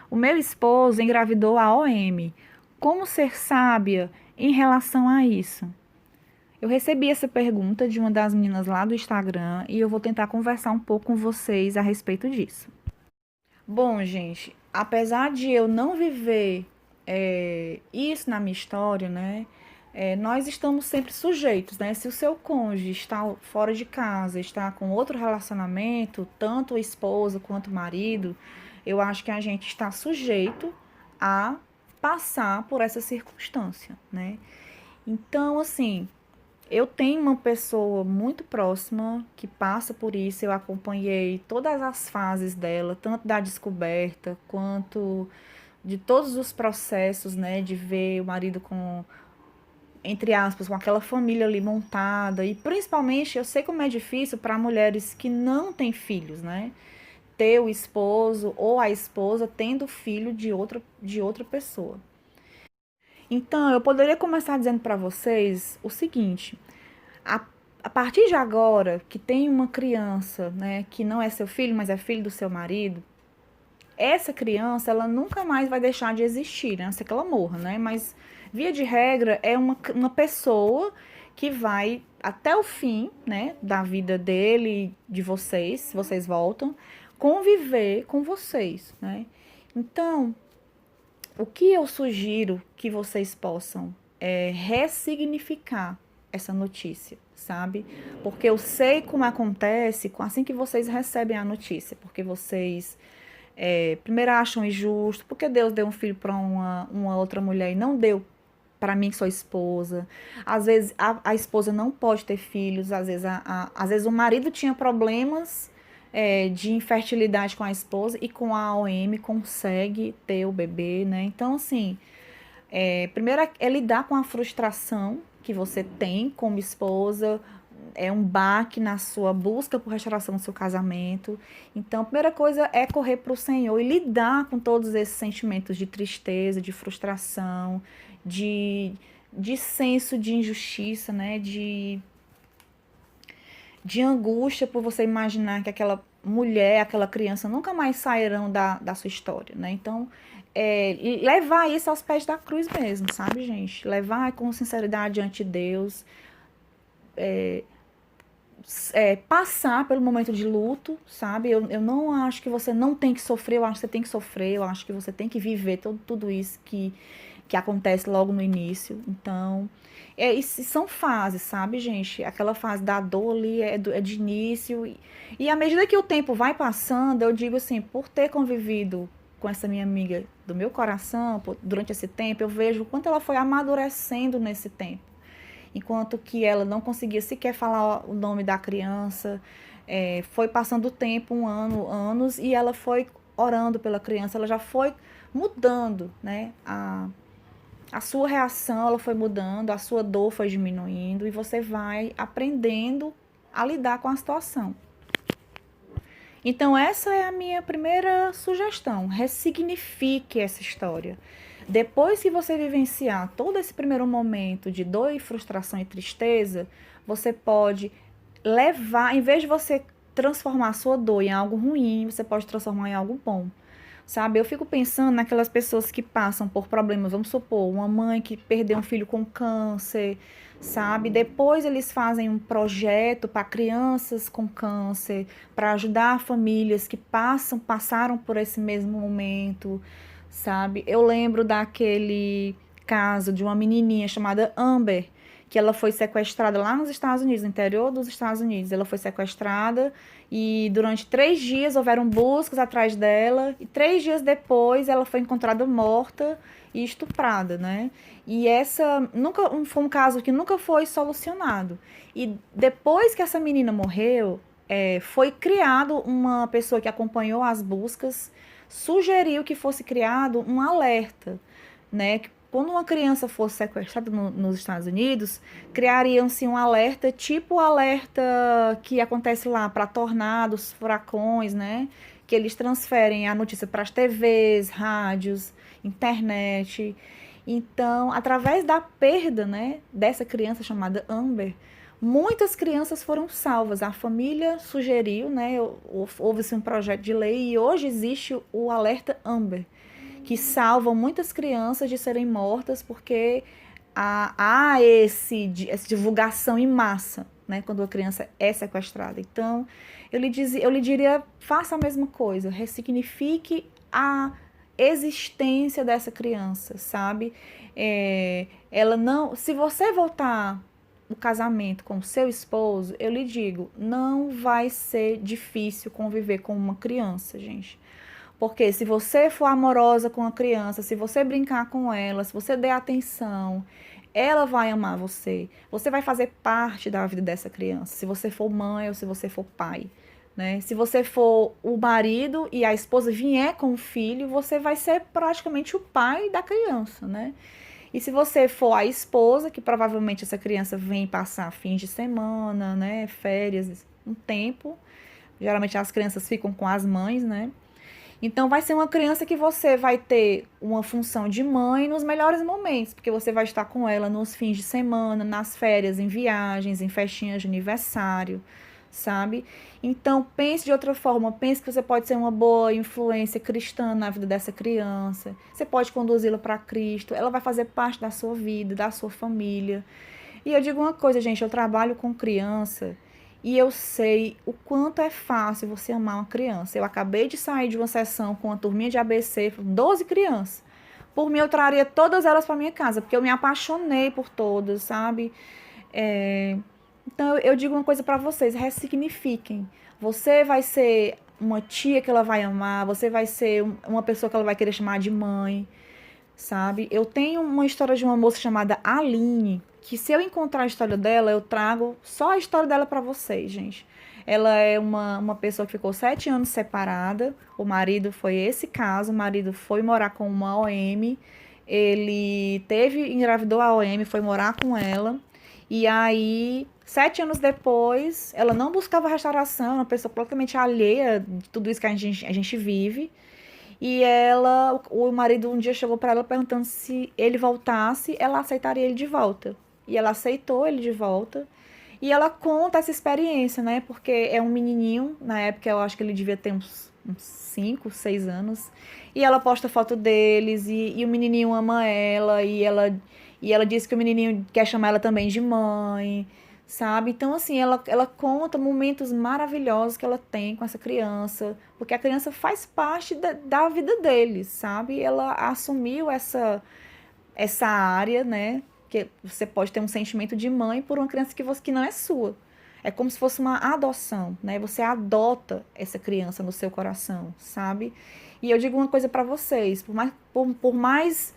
O meu esposo engravidou a OM. Como ser sábia em relação a isso? Eu recebi essa pergunta de uma das meninas lá do Instagram e eu vou tentar conversar um pouco com vocês a respeito disso. Bom, gente, apesar de eu não viver isso na minha história, né? Nós estamos sempre sujeitos, né? Se o seu cônjuge está fora de casa, está com outro relacionamento, tanto a esposa quanto o marido, eu acho que a gente está sujeito a passar por essa circunstância, né? Então, assim, eu tenho uma pessoa muito próxima que passa por isso, eu acompanhei todas as fases dela, tanto da descoberta quanto de todos os processos, né, de ver o marido com, entre aspas, com aquela família ali montada, e principalmente eu sei como é difícil para mulheres que não têm filhos, né, ter o esposo ou a esposa tendo filho de outra pessoa. Então, eu poderia começar dizendo para vocês o seguinte: a, a partir de agora, que tem uma criança, né, que não é seu filho, mas é filho do seu marido, essa criança, ela nunca mais vai deixar de existir, né? A não ser que ela morra, né? Mas, via de regra, é uma pessoa que vai até o fim, né, da vida dele, de vocês, se vocês voltam, conviver com vocês, né? Então, o que eu sugiro que vocês possam ressignificar essa notícia, sabe? Porque eu sei como acontece assim que vocês recebem a notícia, porque vocês primeiro acham injusto, porque Deus deu um filho para uma outra mulher e não deu para mim que sou esposa. Às vezes a esposa não pode ter filhos, às vezes o marido tinha problemas de infertilidade com a esposa e com a OM consegue ter o bebê, né? Então, assim, primeiro é lidar com a frustração que você tem como esposa, é um baque na sua busca por restauração do seu casamento. Então, a primeira coisa é correr para o Senhor e lidar com todos esses sentimentos de tristeza, de frustração, de, de senso de injustiça, né? De angústia por você imaginar que aquela mulher, aquela criança nunca mais sairão da sua história, né? Então, levar isso aos pés da cruz mesmo, sabe, gente? Levar com sinceridade diante de Deus, passar pelo momento de luto, sabe? Eu não acho que você não tem que sofrer, eu acho que você tem que sofrer, eu acho que você tem que viver tudo isso que acontece logo no início. Então, isso são fases, sabe, gente? Aquela fase da dor ali é de início. E à medida que o tempo vai passando, eu digo assim, por ter convivido com essa minha amiga do meu coração durante esse tempo, eu vejo o quanto ela foi amadurecendo nesse tempo. Enquanto que ela não conseguia sequer falar o nome da criança, foi passando o tempo, um ano, anos, e ela foi orando pela criança, ela já foi mudando, né? A sua reação ela foi mudando, a sua dor foi diminuindo e você vai aprendendo a lidar com a situação. Então, essa é a minha primeira sugestão. Ressignifique essa história. Depois que você vivenciar todo esse primeiro momento de dor e frustração e tristeza, você pode levar, em vez de você transformar a sua dor em algo ruim, você pode transformar em algo bom. Sabe, eu fico pensando naquelas pessoas que passam por problemas, vamos supor, uma mãe que perdeu um filho com câncer, sabe? Depois eles fazem um projeto para crianças com câncer, para ajudar famílias que passaram por esse mesmo momento, sabe? Eu lembro daquele caso de uma menininha chamada Amber, que ela foi sequestrada lá nos Estados Unidos, no interior dos Estados Unidos. Ela foi sequestrada e durante 3 dias houveram buscas atrás dela e 3 dias depois ela foi encontrada morta e estuprada, né? E essa nunca foi um caso que nunca foi solucionado. E depois que essa menina morreu, foi criado uma pessoa que acompanhou as buscas, sugeriu que fosse criado um alerta, né? Quando uma criança fosse sequestrada nos Estados Unidos, criariam-se um alerta, tipo o alerta que acontece lá para tornados, furacões, né? Que eles transferem a notícia para as TVs, rádios, internet. Então, através da perda, né, dessa criança chamada Amber, muitas crianças foram salvas. A família sugeriu, né, houve-se um projeto de lei e hoje existe o alerta Amber. que salvam muitas crianças de serem mortas porque há essa divulgação em massa, né, quando a criança é sequestrada. Então, eu lhe diria, faça a mesma coisa, ressignifique a existência dessa criança, sabe? Ela não, se você voltar o casamento com o seu esposo, eu lhe digo, não vai ser difícil conviver com uma criança, gente. Porque se você for amorosa com a criança, se você brincar com ela, se você der atenção, ela vai amar você. Você vai fazer parte da vida dessa criança, se você for mãe ou se você for pai. Né? Se você for o marido e a esposa vier com o filho, você vai ser praticamente o pai da criança, né? E se você for a esposa, que provavelmente essa criança vem passar fins de semana, né, férias, um tempo, geralmente as crianças ficam com as mães, né? Então vai ser uma criança que você vai ter uma função de mãe nos melhores momentos, porque você vai estar com ela nos fins de semana, nas férias, em viagens, em festinhas de aniversário, sabe? Então pense de outra forma, pense que você pode ser uma boa influência cristã na vida dessa criança. Você pode conduzi-la para Cristo, ela vai fazer parte da sua vida, da sua família. E eu digo uma coisa, gente, eu trabalho com criança e eu sei o quanto é fácil você amar uma criança. Eu acabei de sair de uma sessão com uma turminha de ABC, 12 crianças. Por mim, eu traria todas elas para minha casa, porque eu me apaixonei por todas, sabe? Então, eu digo uma coisa para vocês, ressignifiquem. Você vai ser uma tia que ela vai amar, você vai ser uma pessoa que ela vai querer chamar de mãe, sabe? Eu tenho uma história de uma moça chamada Aline, que se eu encontrar a história dela, eu trago só a história dela para vocês, gente. Ela é uma pessoa que ficou 7 anos separada, o marido foi esse caso, o marido foi morar com uma OM, engravidou a OM, foi morar com ela, e aí, 7 anos depois, ela não buscava restauração, uma pessoa completamente alheia de tudo isso que a gente vive, e o marido um dia chegou para ela perguntando se ele voltasse, ela aceitaria ele de volta. E ela aceitou ele de volta. E ela conta essa experiência, né? Porque é um menininho, na época eu acho que ele devia ter uns 5, 6 anos. E ela posta foto deles e o menininho ama ela e ela diz que o menininho quer chamar ela também de mãe, sabe? Então, assim, ela conta momentos maravilhosos que ela tem com essa criança, porque a criança faz parte da vida deles, sabe? Ela assumiu essa área, né? Que você pode ter um sentimento de mãe por uma criança que não é sua. É como se fosse uma adoção, né? Você adota essa criança no seu coração, sabe? E eu digo uma coisa para vocês, por mais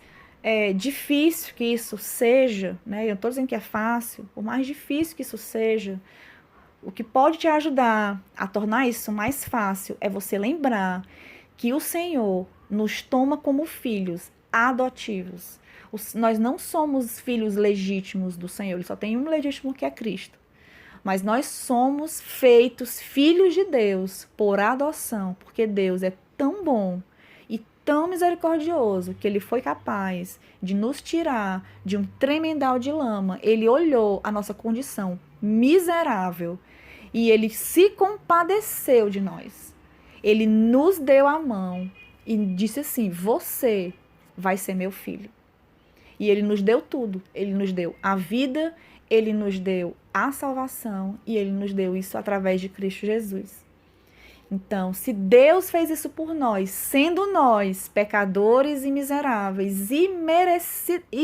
difícil que isso seja, né? Eu não estou dizendo que é fácil, por mais difícil que isso seja, o que pode te ajudar a tornar isso mais fácil é você lembrar que o Senhor nos toma como filhos adotivos. Nós não somos filhos legítimos do Senhor, ele só tem um legítimo que é Cristo. Mas nós somos feitos filhos de Deus por adoção, porque Deus é tão bom e tão misericordioso que ele foi capaz de nos tirar de um tremendal de lama. Ele olhou a nossa condição miserável e ele se compadeceu de nós. Ele nos deu a mão e disse assim: você vai ser meu filho. E ele nos deu tudo. Ele nos deu a vida, ele nos deu a salvação e ele nos deu isso através de Cristo Jesus. Então, se Deus fez isso por nós, sendo nós pecadores e miseráveis e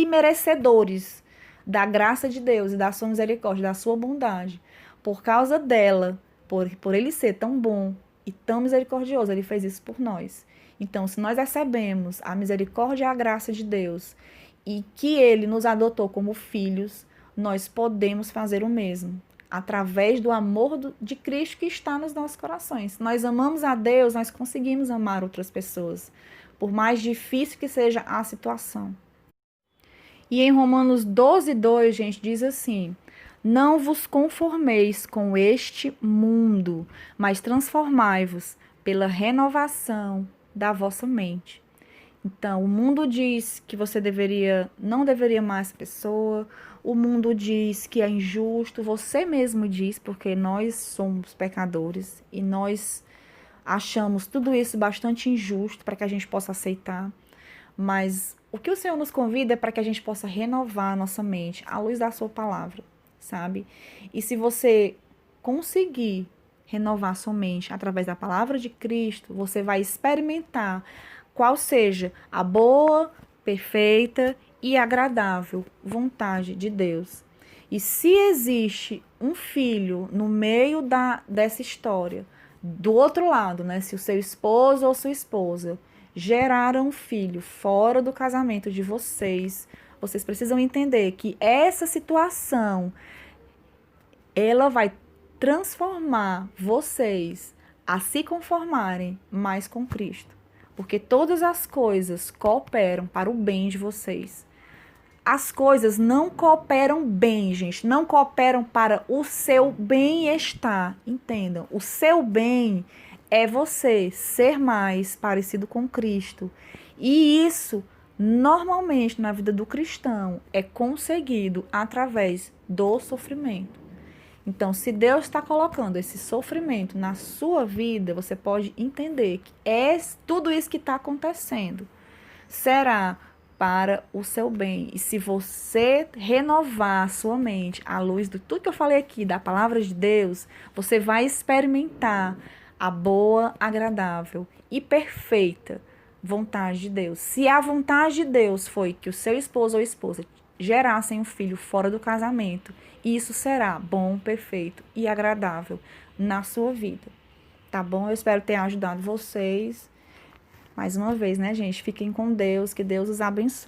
merecedores da graça de Deus e da sua misericórdia, da sua bondade, por causa dela, por ele ser tão bom e tão misericordioso, ele fez isso por nós. Então, se nós recebemos a misericórdia e a graça de Deus e que ele nos adotou como filhos, nós podemos fazer o mesmo, através do amor de Cristo que está nos nossos corações. Se nós amamos a Deus, nós conseguimos amar outras pessoas, por mais difícil que seja a situação. E em Romanos 12:2, gente, diz assim: não vos conformeis com este mundo, mas transformai-vos pela renovação da vossa mente. Então, o mundo diz que você não deveria amar essa pessoa, o mundo diz que é injusto, você mesmo diz, porque nós somos pecadores e nós achamos tudo isso bastante injusto para que a gente possa aceitar. Mas o que o Senhor nos convida é para que a gente possa renovar a nossa mente à luz da sua palavra, sabe? E se você conseguir renovar sua mente através da palavra de Cristo, você vai experimentar qual seja a boa, perfeita e agradável vontade de Deus. E se existe um filho no meio dessa história, do outro lado, né, se o seu esposo ou sua esposa geraram um filho fora do casamento de vocês, vocês precisam entender que essa situação ela vai transformar vocês a se conformarem mais com Cristo. Porque todas as coisas cooperam para o bem de vocês. As coisas não cooperam bem, gente. Não cooperam para o seu bem-estar. Entendam. O seu bem é você ser mais parecido com Cristo. E isso, normalmente, na vida do cristão, é conseguido através do sofrimento. Então, se Deus está colocando esse sofrimento na sua vida, você pode entender que tudo isso que está acontecendo será para o seu bem. E se você renovar a sua mente à luz de tudo que eu falei aqui, da palavra de Deus, você vai experimentar a boa, agradável e perfeita vontade de Deus. Se a vontade de Deus foi que o seu esposo ou esposa gerassem um filho fora do casamento, isso será bom, perfeito e agradável na sua vida. Tá bom? Eu espero ter ajudado vocês. Mais uma vez, né, gente? Fiquem com Deus, que Deus os abençoe.